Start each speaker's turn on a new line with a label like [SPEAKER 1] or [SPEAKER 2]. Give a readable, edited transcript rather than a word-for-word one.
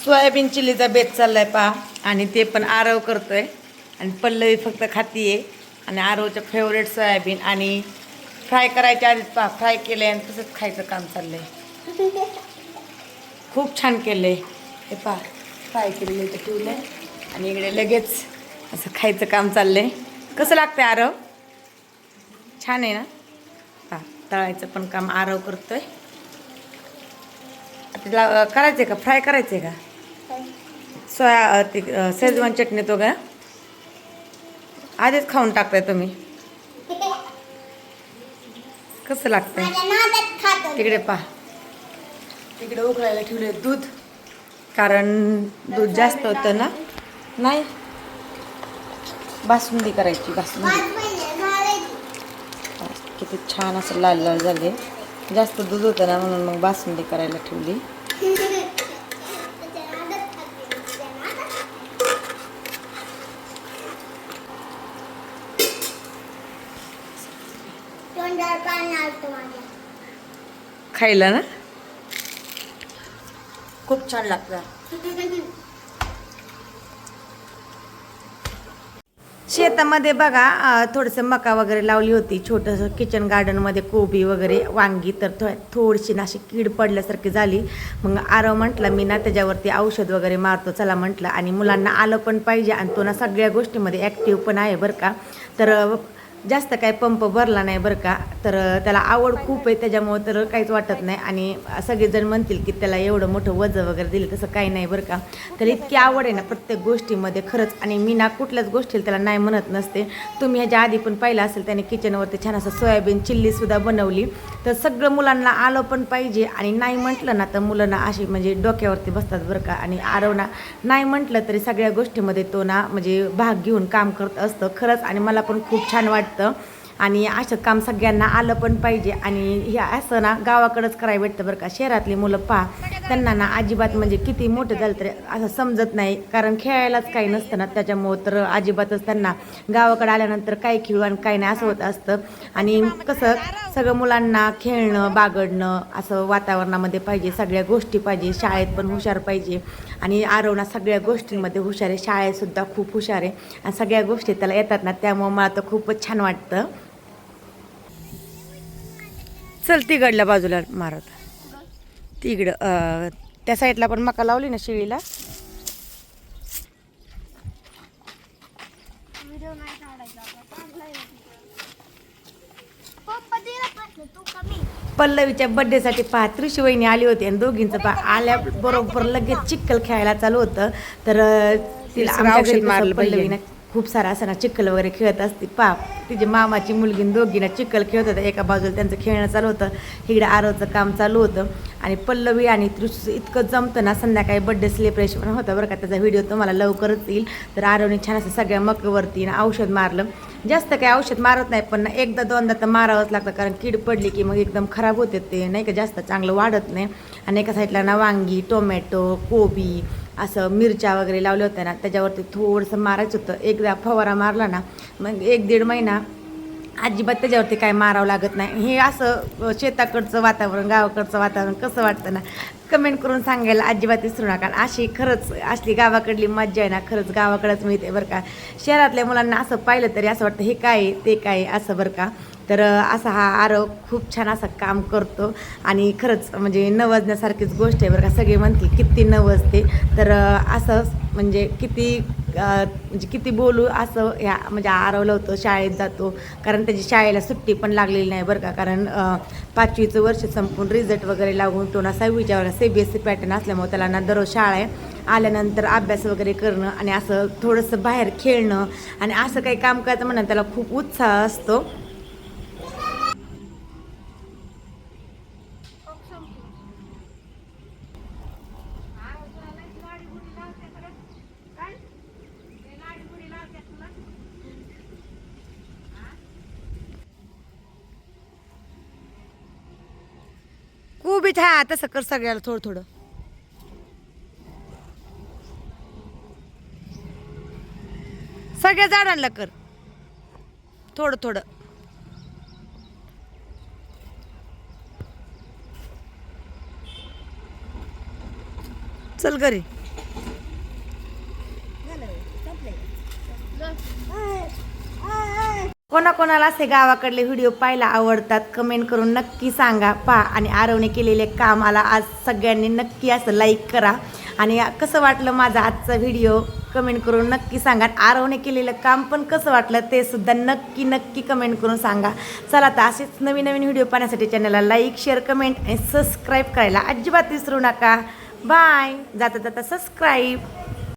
[SPEAKER 1] Soybean चिल्लीचा बेत चाललाय पहा. आणि ते पण आरव करतोय आणि पल्लवी फक्त खातीये. आणि आरवचं फेवरेट सोयाबीन आणि फ्राय करायच्या आधीच पहा फ्राय केलंय आणि तसंच खायचं काम चाललंय. खूप छान केलंय हे पहा. फ्राय केलेलं इथं ठेवलंय आणि इकडे लगेच असं खायचं काम चाललंय. कसं लागतंय आरव? छान आहे ना. पहा तळायचं पण काम आरव करतोय. तिला करायचंय का फ्राय करायचंय का? ते शेजवान चटणी तो का आधीच खाऊन टाकताय तुम्ही? कसं लागतंय तिकडे पहा. तिकडे उकळायला ठेवले दूध, कारण दूध जास्त होतं ना. नाही बासुंदी करायची. बासुंदी किती छान असं लाल लाल झाले. जास्त दूध होतं ना म्हणून मग बासुंदी करायला ठेवली. खायला ना खूप छान लागतं. शेतामध्ये बघा थोडंसं मका वगैरे लावली होती. छोटंसं किचन गार्डनमध्ये कोबी वगैरे वांगी. तर थोडीशी नाशी कीड पडल्यासारखी झाली. मग आरव म्हटलं मी ना त्याच्यावरती औषध वगैरे मारतो चला म्हटलं. आणि मुलांना आलं पण पाहिजे आणि तो ना सगळ्या गोष्टीमध्ये ॲक्टिव्ह पण आहे बरं का. तर जास्त काय पंप भरला नाही बरं का. तर त्याला आवड खूप आहे त्याच्यामुळं तर काहीच वाटत नाही. आणि सगळेजण म्हणतील की त्याला एवढं मोठं वजन वगैरे दिलं, तसं काही नाही बरं का. तर इतकी आवड आहे ना प्रत्येक गोष्टीमध्ये खरंच. आणि मी ना कुठल्याच गोष्टीला त्याला नाही म्हणत नसते. तुम्ही ह्याच्या आधी पण पाहिलं असेल त्याने किचनवरती छान असं सोयाबीन चिल्लीसुद्धा बनवली. तर सगळं मुलांना आलं पण पाहिजे. आणि नाही म्हटलं ना तर मुलांना अशी म्हणजे डोक्यावरती बसतात बरं का. आणि आरवना नाही म्हटलं तरी सगळ्या गोष्टीमध्ये तो ना म्हणजे भाग घेऊन काम करत असतं खरंच. आणि मला पण खूप छान वाटतं. आणि असं काम सगळ्यांना आलं पण पाहिजे. आणि हे असं ना गावाकडंच करायला भेटतं बरं का. शहरातली मुलं पहा त्यांना ना अजिबात म्हणजे किती मोठं झालं तरी असं समजत नाही, कारण खेळायलाच काही नसतं ना. त्याच्यामुळं तर अजिबातच त्यांना गावाकडे आल्यानंतर काय खेळू आणि काय नाही असं होत असतं. आणि कसं सगळं मुलांना खेळणं बागडणं असं वातावरणामध्ये पाहिजे. सगळ्या गोष्टी पाहिजे. शाळेत पण हुशार पाहिजे. आणि आरवना सगळ्या गोष्टींमध्ये हुशार आहे. शाळेतसुद्धा खूप हुशार आहे. आणि सगळ्या गोष्टी त्याला येतात ना, त्यामुळं मला तर खूपच छान वाटतं. चल तिकडल्या बाजूला मारत तिकडं त्या साईडला पण मका लावली ना शिळीला. पल्लवीच्या बड्डेसाठी पहा त्रिशी वहिनी आली होती आणि दोघींचं पहा आल्याबरोबर लगेच चिक्कल खेळायला चालू होतं. तर तिला आमच्या घरी पल्लवीनं खूप सारा असं ना चिक्कल वगैरे खेळत असते. पहा तिची मामाची मुलगी दोघींना चिक्कल खेळत होतं. एका बाजूला त्यांचं खेळणं चालू होतं, इकडे आरवचं काम चालू होतं. आणि पल्लवी आणि त्रिशी इतकं जमतं ना. संध्याकाळी बड्डे सेलिब्रेशन होतं बरं का. त्याचा व्हिडिओ तुम्हाला लवकरच येईल. तर आरवने छान असं सगळ्या मकवरती औषध मारलं. जास्त काही औषध मारत नाही पण एकदा दोनदा तर मारावंच लागतं, कारण कीड पडली की मग एकदम खराब होते ते नाही का, जास्त चांगलं वाढत नाही. आणि एका साईडला ना वांगी टोमॅटो कोबी असं मिरच्या वगैरे लावल्या होत्या ना, त्याच्यावरती थोडंसं मारायचं होतं. एकदा फवारा मारला ना मग 1-1.5 महिना अजिबात त्याच्यावरती काय मारावं लागत नाही. हे असं शेताकडचं वातावरण गावाकडचं वातावरण कसं वाटतं ना, कमेंट करून सांगायला अजिबात विसरू नका. अशी खरंच असली गावाकडली मज्जा आहे ना, खरंच गावाकडंच मिळते बरं का. शहरातल्या मुलांना असं पाहिलं तरी असं वाटतं हे काय ते काय असं बरं का. तर असा हा आरव खूप छान असं काम करतो. आणि खरंच म्हणजे नवजण्यासारखीच गोष्ट आहे बरं का. सगळे म्हणतील किती नवजते, तर असं म्हणजे किती बोलू असं ह्या म्हणजे आरवलं होतं. शाळेत जातो, कारण त्याची शाळेला सुट्टी पण लागलेली नाही बरं का. कारण 5वीचं वर्ष संपून रिझल्ट वगैरे लागून तो ना 6वीच्या वर CBSE पॅटर्न असल्यामुळे त्याला ना दररोज शाळा आहे. आल्यानंतर अभ्यास वगैरे करणं आणि असं थोडंसं बाहेर खेळणं आणि असं काही काम करायचं म्हणून त्याला खूप उत्साह असतो. खूप इथं तसं कर सगळ्याला थोडं थोडं. सगळ्या झाडांना कर थोडं थोडं.
[SPEAKER 2] चल घरी.
[SPEAKER 1] कोणाकोणाला असे गावाकडले व्हिडिओ पाहायला आवडतात कमेंट करून नक्की सांगा. पहा आणि आरवने केलेले कामाला आज सगळ्यांनी नक्की असं लाईक करा. आणि कसं वाटलं माझा आजचा व्हिडिओ कमेंट करून नक्की सांगा. आरवने केलेलं काम पण कसं वाटलं ते सुद्धा नक्की नक्की कमेंट करून सांगा. चला तर असेच नवीन नवीन व्हिडिओ पाहण्यासाठी चॅनलला लाईक शेअर कमेंट आणि सबस्क्राईब करायला अजिबात विसरू नका. बाय. जाता जाता सबस्क्राईब.